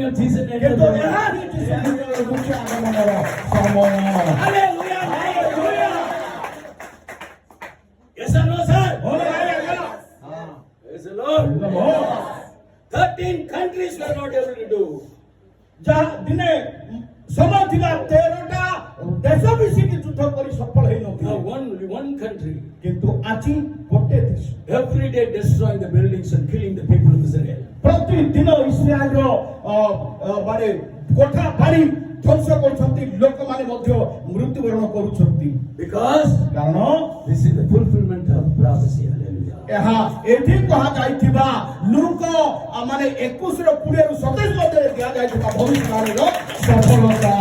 of Jesus and କିନ୍ତୁ ଏହା ହିଁ ଯୀଶୁଙ୍କର ଦ୍ୱିତୀୟ ଆଗମନର ସମୟ। Hallelujah, hallelujah. Yes or no, sir? Praise the Lord. 13 countries were not able to do. ଯାହା ଦିନେ ସମୟ ଥିଲା 13ଟା ଦେଶ ମିଶିକି ଯୁଦ୍ଧ କରି ସଫଳ Now ହେଇନଥିଲା, only one country କିନ୍ତୁ ଆଜି ଗୋଟେ ଦେଶ every day destroying the buildings and killing the people of Israel. ପ୍ରତିଦିନ ଇସ୍ରାଏଲର ମାନେ କୋଠା ବାଡ଼ି ଧ୍ୱଂସ କରୁଛନ୍ତି, ଲୋକମାନେ ମଧ୍ୟ ମୃତ୍ୟୁବରଣ କରୁଛନ୍ତି। Because କାରଣ this is the fulfillment of prophecy. Hallelujah. ଏହା ଏଠି କୁହାଯାଇଥିବା ଲୁକ ମାନେ 21ର 20ରୁ 27 ମଧ୍ୟରେ ଦିଆଯାଇଥିବା ଭବିଷ୍ୟବାଣୀର ସଫଳତା।